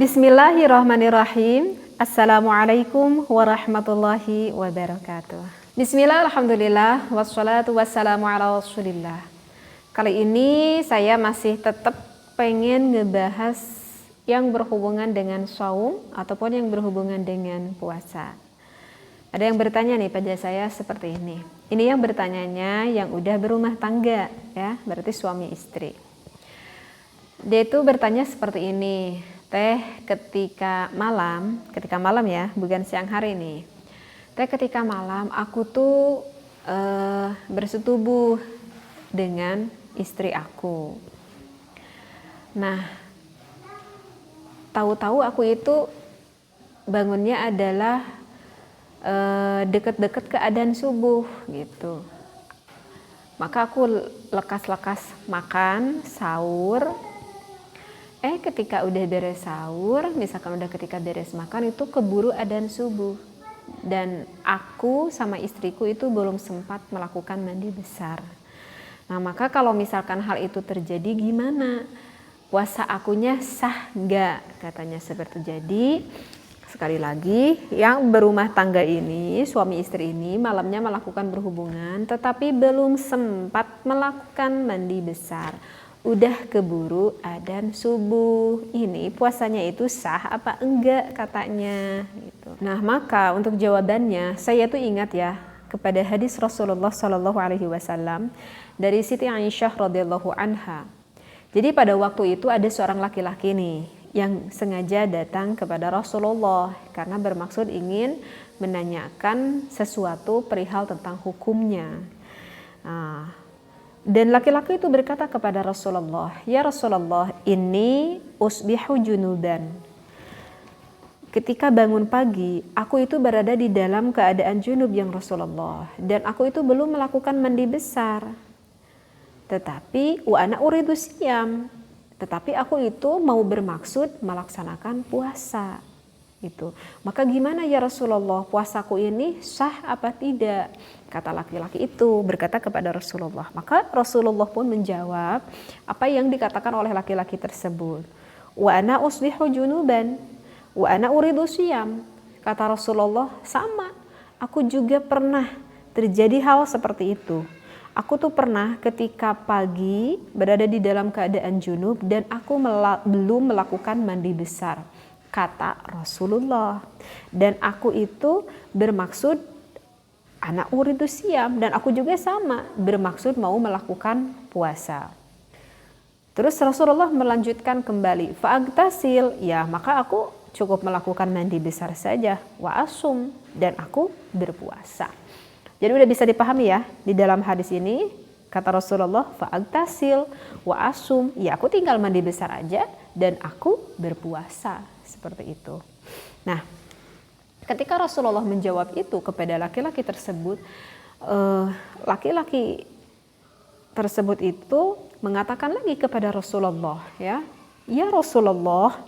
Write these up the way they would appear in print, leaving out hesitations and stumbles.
Bismillahirrahmanirrahim. Assalamualaikum warahmatullahi wabarakatuh. Bismillah, alhamdulillah, wassalatu wassalamu ala rasulillah. Kali ini saya masih tetap pengen ngebahas yang berhubungan dengan saum ataupun yang berhubungan dengan puasa. Ada yang bertanya nih pada saya seperti ini. Ini yang bertanyanya yang udah berumah tangga ya, berarti suami istri. Dia itu bertanya seperti ini. Ketika malam ya, bukan siang hari nih. Ketika malam aku tuh bersetubuh dengan istri aku. Nah, tahu-tahu aku itu bangunnya adalah deket-deket keadaan subuh gitu. Maka aku lekas-lekas makan, sahur. Ketika udah beres sahur, misalkan udah ketika beres makan itu keburu adzan subuh. Dan aku sama istriku itu belum sempat melakukan mandi besar. Nah, maka kalau misalkan hal itu terjadi gimana? Puasa akunya sah nggak? Katanya seperti jadi. Sekali lagi, yang berumah tangga ini, suami istri ini malamnya melakukan berhubungan tetapi belum sempat melakukan mandi besar. Udah keburu adzan subuh, ini puasanya itu sah apa enggak katanya gitu. Nah, maka untuk jawabannya saya tuh ingat ya kepada hadis Rasulullah SAW dari Siti Aisyah radhiyallahu anha. Jadi pada waktu itu ada seorang laki-laki nih yang sengaja datang kepada Rasulullah karena bermaksud ingin menanyakan sesuatu perihal tentang hukumnya. Dan laki-laki itu berkata kepada Rasulullah, "Ya Rasulullah, ini usbihu junuban." Ketika bangun pagi, aku itu berada di dalam keadaan junub yang Rasulullah. Dan aku itu belum melakukan mandi besar. Tetapi, wa ana uridu siyam. Tetapi aku itu mau bermaksud melaksanakan puasa. Gitu. Maka gimana ya Rasulullah, puasaku ini sah apa tidak? Kata laki-laki itu berkata kepada Rasulullah. Maka Rasulullah pun menjawab apa yang dikatakan oleh laki-laki tersebut. Wa ana usbihu junuban wa ana uridu siyam. Kata Rasulullah, sama, aku juga pernah terjadi hal seperti itu. Aku tuh pernah ketika pagi berada di dalam keadaan junub dan aku belum melakukan mandi besar. Kata Rasulullah. Dan aku itu bermaksud anak uridu siyam, dan aku juga sama bermaksud mau melakukan puasa. Terus Rasulullah melanjutkan kembali, fa'agtasil, ya maka aku cukup melakukan mandi besar saja, wa asum, dan aku berpuasa. Jadi udah bisa dipahami ya di dalam hadis ini kata Rasulullah, fa'agtasil wa asum, ya aku tinggal mandi besar aja dan aku berpuasa. Seperti itu. Nah, ketika Rasulullah menjawab itu kepada laki-laki tersebut, laki-laki tersebut itu mengatakan lagi kepada Rasulullah, ya Rasulullah,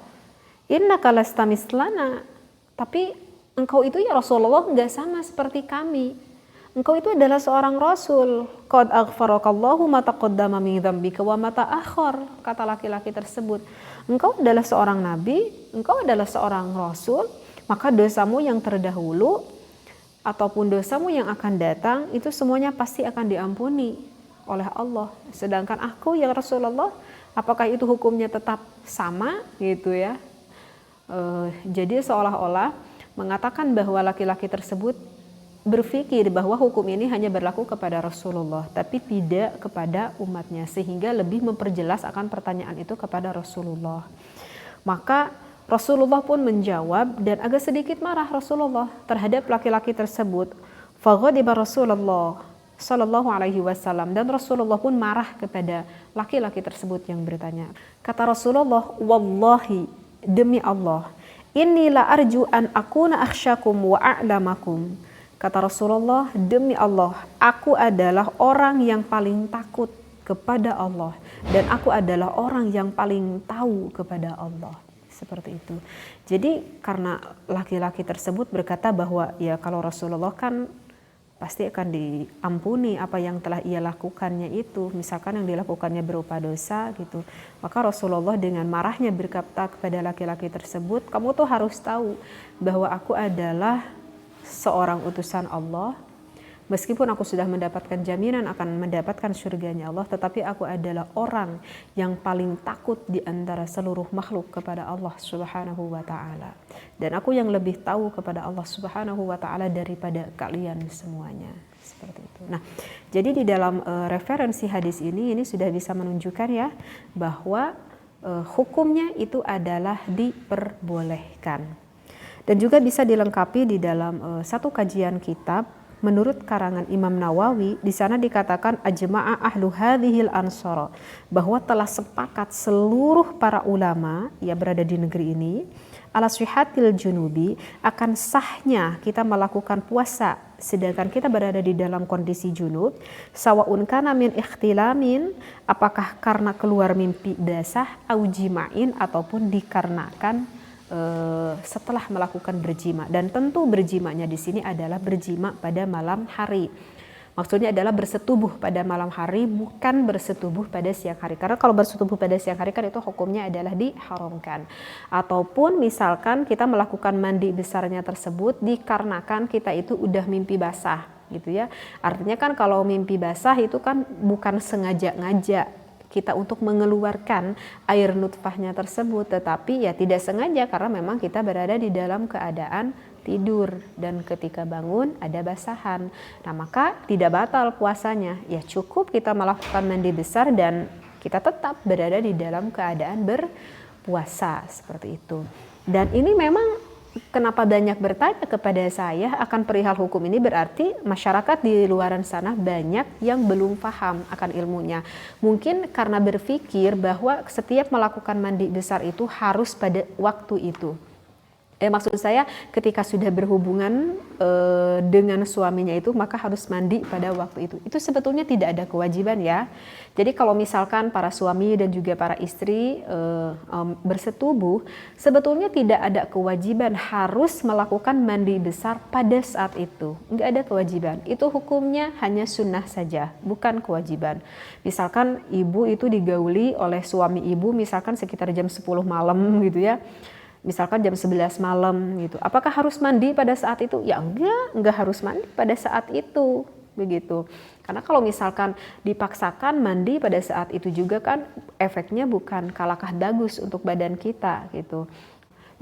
innaka lasta mislana, tapi engkau itu ya Rasulullah enggak sama seperti kami. Engkau itu adalah seorang Rasul. Qad aghfarakallahu ma taqaddama min dzambika wa ma ta'akhkhar, kata laki-laki tersebut. Engkau adalah seorang nabi, engkau adalah seorang rasul, maka dosamu yang terdahulu ataupun dosamu yang akan datang itu semuanya pasti akan diampuni oleh Allah. Sedangkan aku yang Rasulullah, apakah itu hukumnya tetap sama gitu ya? Jadi seolah-olah mengatakan bahwa laki-laki tersebut berpikir bahwa hukum ini hanya berlaku kepada Rasulullah, tapi tidak kepada umatnya, sehingga lebih memperjelas akan pertanyaan itu kepada Rasulullah. Maka Rasulullah pun menjawab dan agak sedikit marah Rasulullah terhadap laki-laki tersebut. Faghadiba Rasulullah sallallahu alaihi wasallam, dan Rasulullah pun marah kepada laki-laki tersebut yang bertanya. Kata Rasulullah, wallahi, demi Allah, inni la arju an akuna akhsyakum wa a'lamakum. Kata Rasulullah, demi Allah, aku adalah orang yang paling takut kepada Allah dan aku adalah orang yang paling tahu kepada Allah. Seperti itu. Jadi karena laki-laki tersebut berkata bahwa ya kalau Rasulullah kan pasti akan diampuni apa yang telah ia lakukannya itu. Misalkan yang dilakukannya berupa dosa gitu, maka Rasulullah dengan marahnya berkata kepada laki-laki tersebut, kamu tuh harus tahu bahwa aku adalah seorang utusan Allah. Meskipun aku sudah mendapatkan jaminan akan mendapatkan surganya Allah, tetapi aku adalah orang yang paling takut di antara seluruh makhluk kepada Allah Subhanahu wa ta'ala. Dan aku yang lebih tahu kepada Allah Subhanahu wa ta'ala daripada kalian semuanya. Seperti itu. Nah, jadi di dalam referensi hadis ini sudah bisa menunjukkan ya bahwa hukumnya itu adalah diperbolehkan. Dan juga bisa dilengkapi di dalam satu kajian kitab. Menurut karangan Imam Nawawi, di sana dikatakan ajma'a ahlu hadhil ansara, bahwa telah sepakat seluruh para ulama yang berada di negeri ini ala syihatil junubi, akan sahnya kita melakukan puasa sedangkan kita berada di dalam kondisi junub, sawaun kana min ikhtilamin, apakah karena keluar mimpi basah, au jima'in, ataupun dikarenakan setelah melakukan berjima. Dan tentu berjimanya di sini adalah berjima pada malam hari. Maksudnya adalah bersetubuh pada malam hari, bukan bersetubuh pada siang hari. Karena kalau bersetubuh pada siang hari kan itu hukumnya adalah diharamkan. Ataupun misalkan kita melakukan mandi besarnya tersebut dikarenakan kita itu udah mimpi basah gitu ya. Artinya kan kalau mimpi basah itu kan bukan sengaja-ngaja kita untuk mengeluarkan air nutfahnya tersebut, tetapi ya tidak sengaja karena memang kita berada di dalam keadaan tidur dan ketika bangun ada basahan. Nah, maka tidak batal puasanya. Ya cukup kita melakukan mandi besar dan kita tetap berada di dalam keadaan berpuasa seperti itu. Dan ini memang kenapa banyak bertanya kepada saya akan perihal hukum ini, berarti masyarakat di luaran sana banyak yang belum paham akan ilmunya. Mungkin karena berpikir bahwa setiap melakukan mandi besar itu harus pada waktu itu. Maksud saya ketika sudah berhubungan dengan suaminya itu maka harus mandi pada waktu itu. Itu sebetulnya tidak ada kewajiban ya. Jadi kalau misalkan para suami dan juga para istri bersetubuh, sebetulnya tidak ada kewajiban harus melakukan mandi besar pada saat itu. Enggak ada kewajiban. Itu hukumnya hanya sunnah saja, bukan kewajiban. Misalkan ibu itu digauli oleh suami ibu misalkan sekitar jam 10 malam gitu ya. Misalkan jam 11 malam gitu. Apakah harus mandi pada saat itu? Ya enggak harus mandi pada saat itu. Begitu. Karena kalau misalkan dipaksakan mandi pada saat itu juga kan efeknya bukan kalakah bagus untuk badan kita gitu.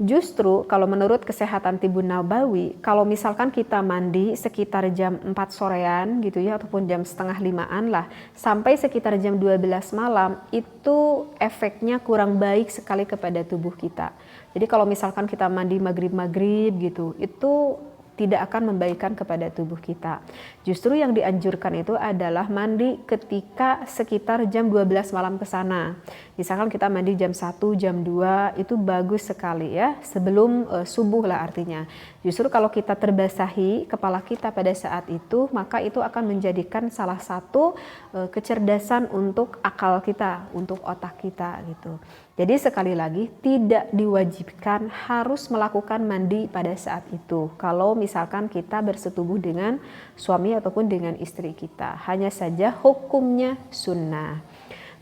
Justru kalau menurut Kesehatan Tibun Nabawi, kalau misalkan kita mandi sekitar jam 4 sorean gitu ya, ataupun jam setengah 5-an lah, sampai sekitar jam 12 malam, itu efeknya kurang baik sekali kepada tubuh kita. Jadi kalau misalkan kita mandi maghrib-maghrib gitu, itu tidak akan membaikkan kepada tubuh kita. Justru yang dianjurkan itu adalah mandi ketika sekitar jam 12 malam ke sana. Misalkan kita mandi jam 1, jam 2, itu bagus sekali ya, sebelum subuh lah artinya. Justru kalau kita terbasahi kepala kita pada saat itu, maka itu akan menjadikan salah satu kecerdasan untuk akal kita, untuk otak kita gitu. Jadi sekali lagi tidak diwajibkan harus melakukan mandi pada saat itu. Kalau misalkan kita bersetubuh dengan suami ataupun dengan istri kita, hanya saja hukumnya sunnah.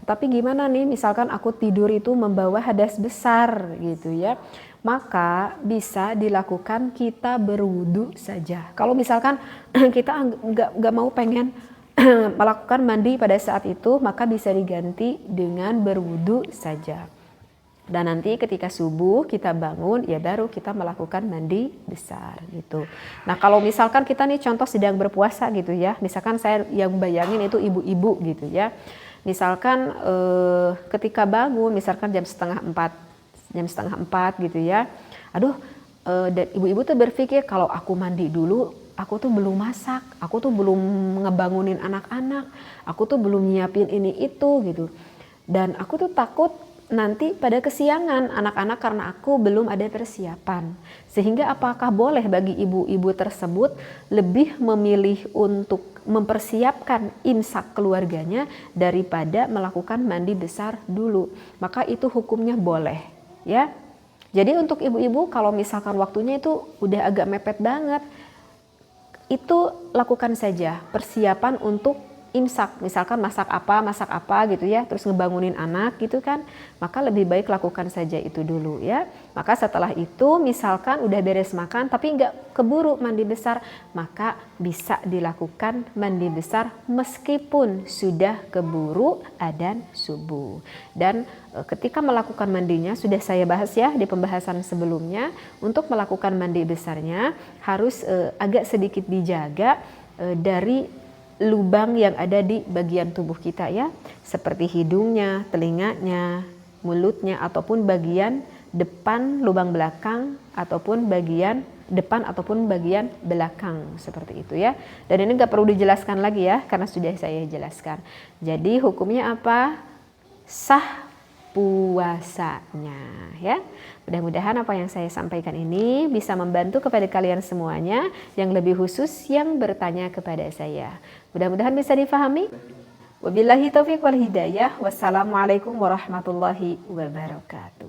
Tapi gimana nih misalkan aku tidur itu membawa hadas besar gitu ya, maka bisa dilakukan kita berwudu saja. Kalau misalkan kita nggak mau pengen melakukan mandi pada saat itu, maka bisa diganti dengan berwudu saja. Dan nanti ketika subuh kita bangun ya baru kita melakukan mandi besar gitu. Nah kalau misalkan kita nih contoh sedang berpuasa gitu ya, misalkan saya yang bayangin itu ibu-ibu gitu ya. Misalkan ketika bangun misalkan jam setengah 4 gitu ya. Aduh dan ibu-ibu tuh berpikir kalau aku mandi dulu aku tuh belum masak, aku tuh belum ngebangunin anak-anak, aku tuh belum nyiapin ini itu gitu. Dan aku tuh takut nanti pada kesiangan anak-anak karena aku belum ada persiapan. Sehingga apakah boleh bagi ibu-ibu tersebut lebih memilih untuk mempersiapkan imsak keluarganya daripada melakukan mandi besar dulu? Maka itu hukumnya boleh ya. Jadi untuk ibu-ibu kalau misalkan waktunya itu udah agak mepet banget, itu lakukan saja persiapan untuk imsak, misalkan masak apa gitu ya, terus ngebangunin anak gitu kan, maka lebih baik lakukan saja itu dulu ya. Maka setelah itu misalkan udah beres makan tapi nggak keburu mandi besar, maka bisa dilakukan mandi besar meskipun sudah keburu adzan subuh. Dan ketika melakukan mandinya, sudah saya bahas ya di pembahasan sebelumnya, untuk melakukan mandi besarnya harus agak sedikit dijaga dari lubang yang ada di bagian tubuh kita ya, seperti hidungnya, telinganya, mulutnya, ataupun bagian depan lubang belakang, ataupun bagian depan ataupun bagian belakang, seperti itu ya. Dan ini gak perlu dijelaskan lagi ya, karena sudah saya jelaskan. Jadi hukumnya apa? Sah puasanya ya. Mudah-mudahan apa yang saya sampaikan ini bisa membantu kepada kalian semuanya, yang lebih khusus yang bertanya kepada saya. Mudah-mudahan bisa difahami. Wabillahi taufiq wal hidayah. Wassalamualaikum warahmatullahi wabarakatuh.